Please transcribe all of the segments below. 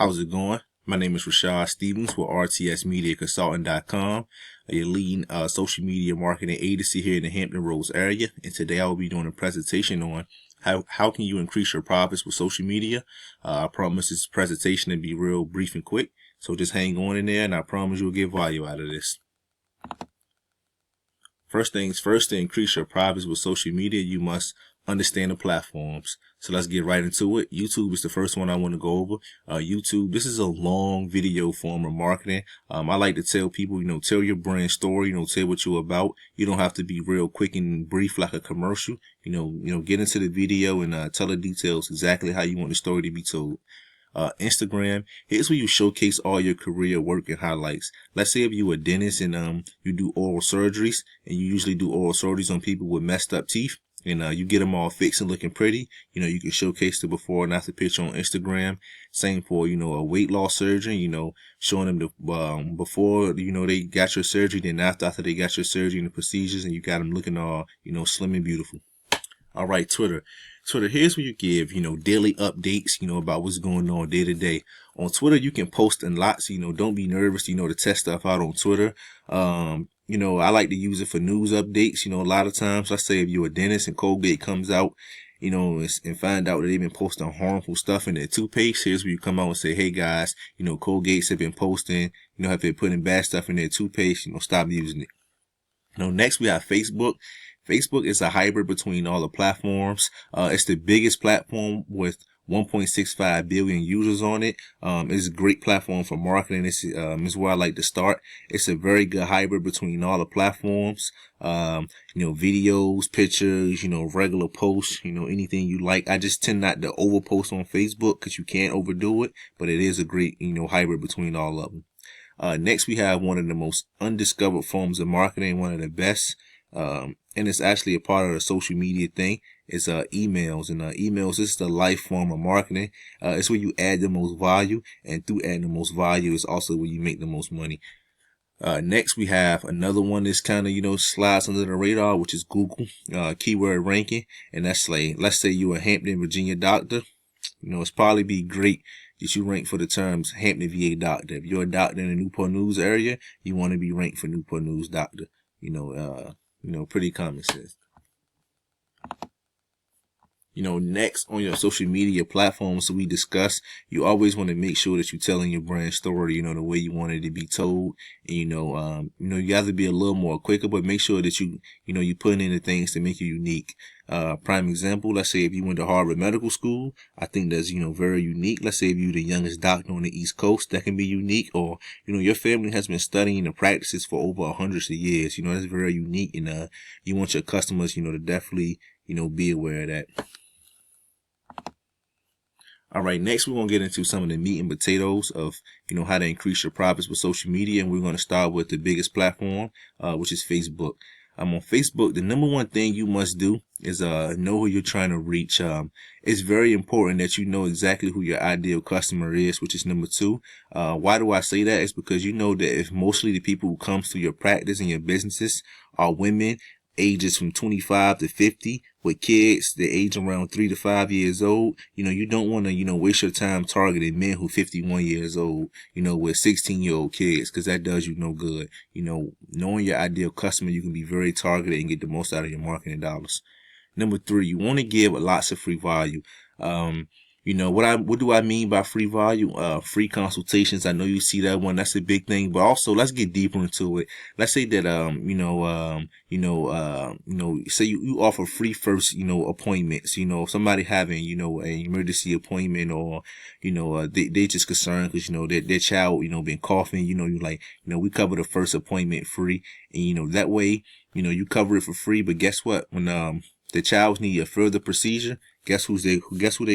How's it going? My name is Rashad Stevens with rtsmediaconsultant.com, a leading social media marketing agency here in the Hampton Roads area. And today I will be doing a presentation on how can you increase your profits with social media. I promise this presentation to be real brief and quick. So just hang on in there and I promise you'll get value out of this. First things first, to increase your profits with social media, you must understand the platforms. So let's get right into it. YouTube is the first one I want to go over. YouTube, this is a long video form of marketing. I like to tell people, tell your brand story, tell what you're about. You don't have to be real quick and brief like a commercial. Get into the video and tell the details exactly how you want the story to be told. Instagram, here's where you showcase all your career work and highlights. Let's say if you're a dentist and you do oral surgeries, and you usually do oral surgeries on people with messed up teeth, and you get them all fixed and looking pretty. You can showcase the before and after picture on Instagram. Same for a weight loss surgeon, showing them the before they got your surgery, then after they got your surgery and the procedures, and you got them looking all slim and beautiful. All right, Twitter, here's where you give, daily updates, about what's going on day to day. On Twitter, you can post in lots, don't be nervous, to test stuff out on Twitter. I like to use it for news updates. A lot of times, let's say if you're a dentist and Colgate comes out, and find out that they've been posting harmful stuff in their toothpaste. Here's where you come out and say, hey guys, Colgates have been posting, have been putting bad stuff in their toothpaste, stop using it. Next we have Facebook. Facebook is a hybrid between all the platforms. It's the biggest platform with 1.65 billion users on it. It's a great platform for marketing. This is where I like to start. It's a very good hybrid between all the platforms. Videos, pictures, regular posts, anything you like. I just tend not to overpost on Facebook because you can't overdo it, but it is a great, hybrid between all of them. Next, we have one of the most undiscovered forms of marketing, one of the best. And it's actually a part of the social media thing. It's emails, and emails is the life form of marketing. It's where you add the most value, and through adding the most value is also where you make the most money. Next we have another one that's kind of, slides under the radar, which is Google, keyword ranking. And that's like, let's say you're a Hampton, Virginia doctor. It's probably be great that you rank for the terms Hampton VA doctor. If you're a doctor in the Newport News area, you want to be ranked for Newport News doctor. Pretty common sense. Next on your social media platforms we discuss, you always want to make sure that you're telling your brand story, the way you want it to be told. And, you have to be a little more quicker, but make sure that you put in the things to make you unique. Prime example, let's say if you went to Harvard Medical School, I think that's, very unique. Let's say if you're the youngest doctor on the East Coast, that can be unique. Or, your family has been studying the practices for over hundreds of years. That's very unique. And, you want your customers, to definitely, be aware of that. All right, next we're going to get into some of the meat and potatoes of, how to increase your profits with social media. And we're going to start with the biggest platform, which is Facebook. On Facebook, the number one thing you must do is know who you're trying to reach. It's very important that you know exactly who your ideal customer is, which is number two. Why do I say that? It's because you know that if mostly the people who come through your practice and your businesses are women, ages from 25 to 50 with kids that age around 3 to 5 years old, you don't want to, waste your time targeting men who 51 years old, with 16-year-old kids, because that does you no good. Knowing your ideal customer, you can be very targeted and get the most out of your marketing dollars. Number three, you want to give lots of free value. What do I mean by free value? Free consultations. I know you see that one. That's a big thing, but also let's get deeper into it. Let's say that, say you offer free first, appointments, somebody having, an emergency appointment or, they just concerned because, their child, been coughing, we cover the first appointment free. And, that way, you cover it for free. But guess what? When, the child need a further procedure, guess who they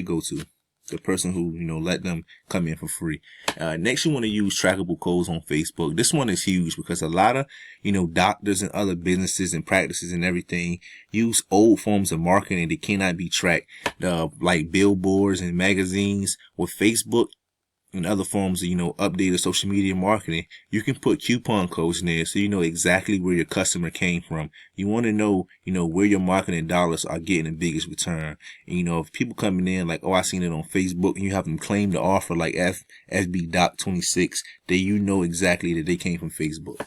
go to? The person who, let them come in for free. Next, you want to use trackable codes on Facebook. This one is huge because a lot of, doctors and other businesses and practices and everything use old forms of marketing that cannot be tracked, like billboards and magazines. With Facebook, and other forms of, updated social media marketing, you can put coupon codes in there so you know exactly where your customer came from. You want to know, where your marketing dollars are getting the biggest return. And, if people coming in like, oh, I seen it on Facebook, and you have them claim the offer like FB Doc 26, then you know exactly that they came from Facebook.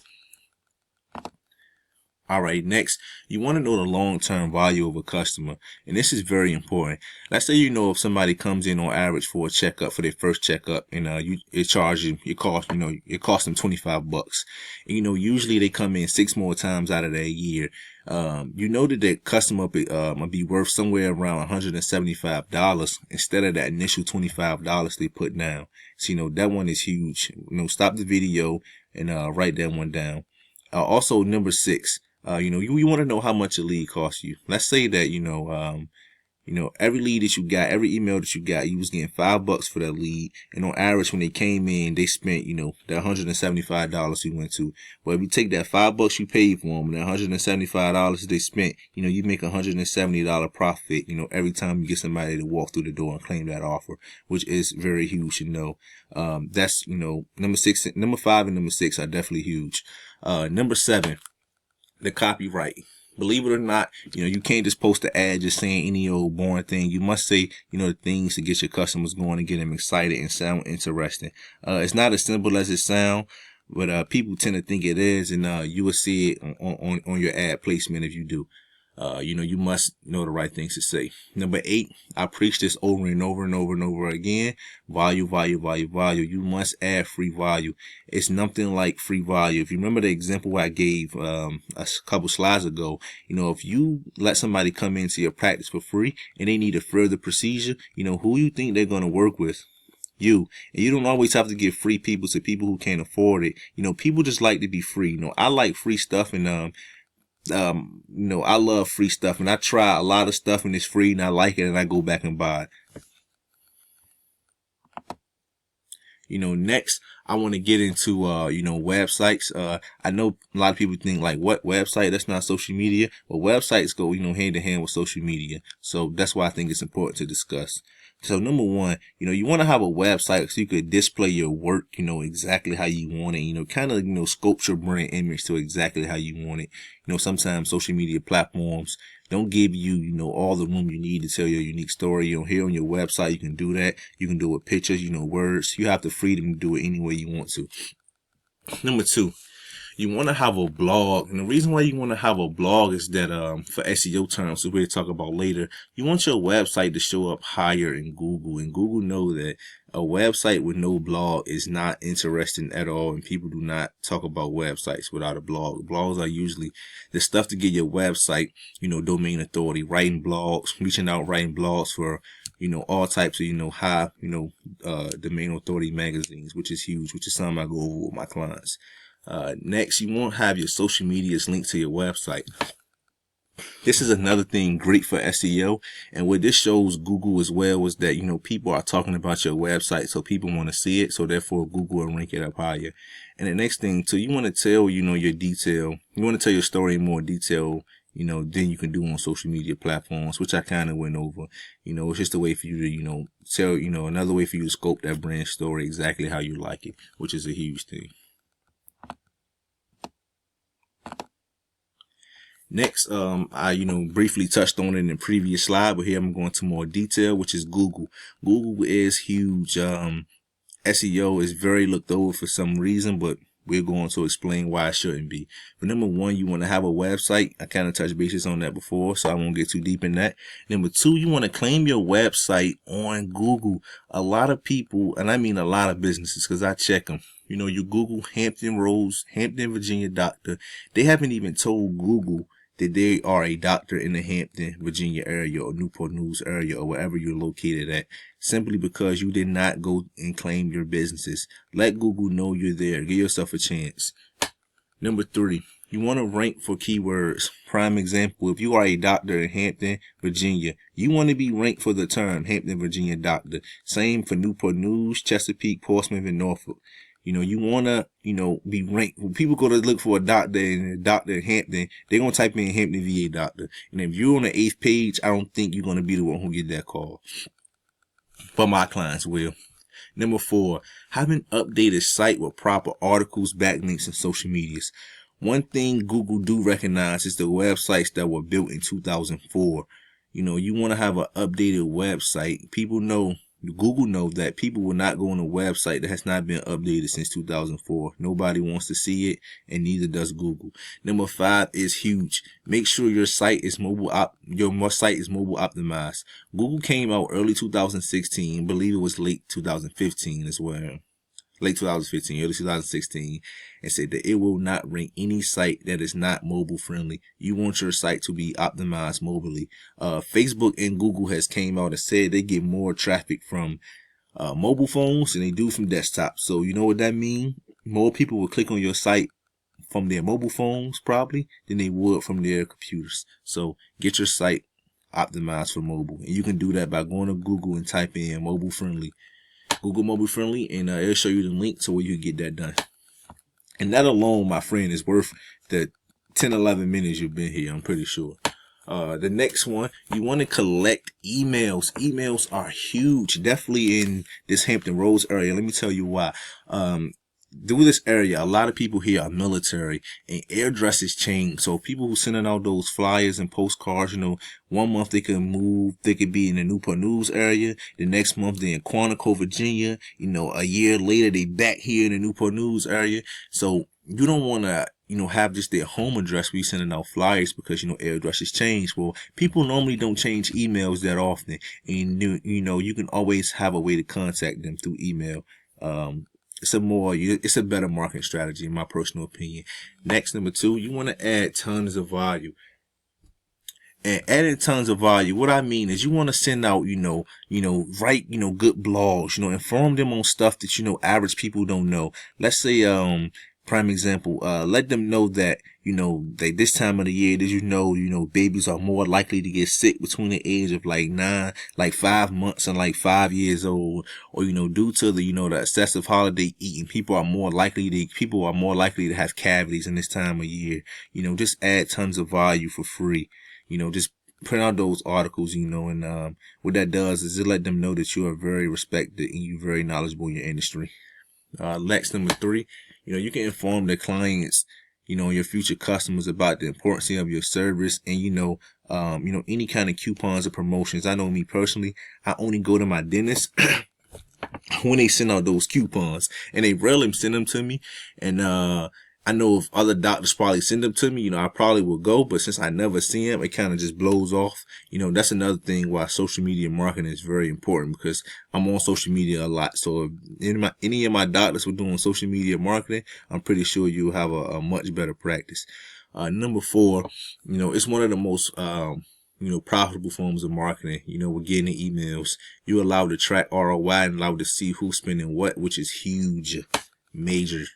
All right, next, you want to know the long-term value of a customer, and this is very important. Let's say if somebody comes in on average for a checkup, for their first checkup, and it costs them $25, and usually they come in 6 more times out of that year. That customer will be worth somewhere around $175 instead of that initial $25 they put down. So that one is huge. Stop the video and write that one down. Also, number 6. You want to know how much a lead costs you. Let's say that, every lead that you got, every email that you got, you was getting $5 for that lead. And on average, when they came in, they spent, that $175 you went to. But if you take that $5 you paid for them and that $175 they spent, you make $170 profit, every time you get somebody to walk through the door and claim that offer, which is very huge, that's, number 5 and number 6 are definitely huge. Number 7. The copyright. Believe it or not, you can't just post an ad just saying any old boring thing. You must say, the things to get your customers going and get them excited and sound interesting. It's not as simple as it sounds, but people tend to think it is, and you will see it on your ad placement if you do. You must know the right things to say. Number 8, I preach this over and over and over and over again. Value, value, value, value. You must add free value. It's nothing like free value. If you remember the example I gave a couple slides ago, if you let somebody come into your practice for free and they need a further procedure, who you think they're going to work with? You. And you don't always have to give free people to people who can't afford it. People just like to be free. I like free stuff, and I love free stuff, and I try a lot of stuff and it's free and I like it and I go back and buy it. Next, I want to get into, websites. I know a lot of people think like, what website? That's not social media. But websites go, hand in hand with social media. So that's why I think it's important to discuss. So number 1, you want to have a website so you could display your work, exactly how you want it, kind of, sculpt your brand image to exactly how you want it. Sometimes social media platforms don't give you, all the room you need to tell your unique story. Here on your website, you can do that. You can do it with pictures, words. You have the freedom to do it any way you want to. Number 2. You want to have a blog, and the reason why you want to have a blog is that for SEO terms, so we'll talk about later, you want your website to show up higher in Google, and Google know that a website with no blog is not interesting at all, and people do not talk about websites without a blog. Blogs are usually the stuff to get your website, domain authority, writing blogs, reaching out, writing blogs for all types of, high, domain authority magazines, which is huge, which is something I go over with my clients. Next, you want to have your social medias linked to your website. This is another thing great for SEO. And what this shows Google as well is that, people are talking about your website, so people want to see it. So therefore, Google will rank it up higher. And the next thing too, you want to tell, your detail. You want to tell your story in more detail, than you can do on social media platforms, which I kind of went over. It's just a way for you to, tell, another way for you to scope that brand story exactly how you like it, which is a huge thing. Next, I, briefly touched on it in the previous slide, but here I'm going to more detail, which is Google. Google is huge. SEO is very looked over for some reason, but we're going to explain why it shouldn't be. But number 1, you want to have a website. I kind of touched bases on that before, so I won't get too deep in that. Number 2, you want to claim your website on Google. A lot of people, and I mean a lot of businesses, because I check them. You Google Hampton Roads, Hampton, Virginia doctor. They haven't even told Google that they are a doctor in the Hampton, Virginia area or Newport News area or wherever you're located at, simply because you did not go and claim your businesses. Let Google know you're there. Give yourself a chance. Number 3, you want to rank for keywords. Prime example, if you are a doctor in Hampton, Virginia, you want to be ranked for the term Hampton, Virginia doctor. Same for Newport News, Chesapeake, Portsmouth, and Norfolk. You want to, be ranked. When people go to look for a doctor in Hampton, they're going to type in Hampton VA doctor. And if you're on the 8th page, I don't think you're going to be the one who get that call. But my clients will. Number 4, have an updated site with proper articles, backlinks, and social medias. One thing Google do recognize is the websites that were built in 2004. You want to have an updated website. Google know that people will not go on a website that has not been updated since 2004. Nobody wants to see it, and neither does Google. Number 5 is huge. Make sure your site is mobile optimized. Google came out early 2016, believe it was late 2015 as well. Late 2015, early 2016, and said that it will not rank any site that is not mobile friendly. You want your site to be optimized mobilely. Facebook and Google has came out and said they get more traffic from mobile phones than they do from desktop. So you know what that means? More people will click on your site from their mobile phones probably than they would from their computers. So get your site optimized for mobile, and you can do that by going to Google and type in mobile friendly. Google mobile friendly, and it'll show you the link to where you can get that done. And that alone, my friend, is worth the 10-11 minutes you've been here, I'm pretty sure. The next one, you want to collect emails. Emails are huge, definitely in this Hampton Roads area. Let me tell you why. Through this area, a lot of people here are military, and addresses change. So people who sending out those flyers and postcards, 1 month they could be in the Newport News area. The next month they're in Quantico, Virginia. A year later they back here in the Newport News area. So you don't want to, have just their home address where you're sending out flyers, because, addresses change. Well, people normally don't change emails that often, and you can always have a way to contact them through email. It's a better marketing strategy, in my personal opinion. Next, number 2, you want to add tons of value. And adding tons of value, what I mean is you want to send out, write, good blogs, inform them on stuff that, average people don't know. Let's say, prime example, let them know that, this time of the year, babies are more likely to get sick between the age of 5 months and 5 years old, or, due to the, the excessive holiday eating, people are more likely to have cavities in this time of year. Just add tons of value for free. Just print out those articles, and what that does is it let them know that you are very respected and you're very knowledgeable in your industry. Next, number 3, you can inform the clients, your future customers about the importance of your service, and any kind of coupons or promotions. I know me personally, I only go to my dentist when they send out those coupons, and they rarely send them to me. And I know if other doctors probably send them to me, I probably will go, but since I never see them, it kind of just blows off. That's another thing why social media marketing is very important, because I'm on social media a lot. So if any of my doctors were doing social media marketing, I'm pretty sure you'll have a much better practice. Number 4, it's one of the most, profitable forms of marketing. We're getting the emails. You're allowed to track ROI and allowed to see who's spending what, which is huge, major.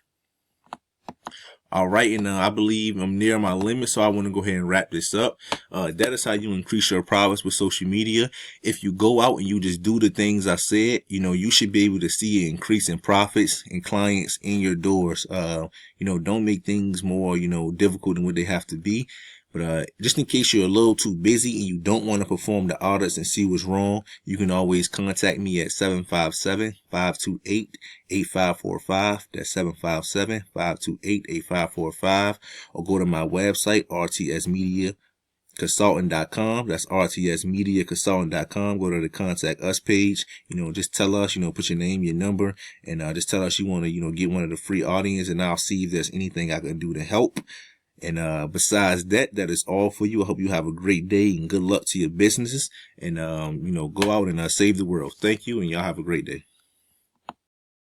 All right, and I believe I'm near my limit, so I want to go ahead and wrap this up. That is how you increase your profits with social media. If you go out and you just do the things I said, you should be able to see an increase in profits and clients in your doors. Don't make things more, difficult than what they have to be. But just in case you're a little too busy and you don't want to perform the audits and see what's wrong, you can always contact me at 757-528-8545. That's 757-528-8545. Or go to my website, rtsmediaconsultant.com. That's rtsmediaconsultant.com. Go to the contact us page. Just tell us, put your name, your number, and just tell us you want to, get one of the free audience, and I'll see if there's anything I can do to help. And besides that is all for you. I hope you have a great day and good luck to your businesses. And, go out and save the world. Thank you, and y'all have a great day.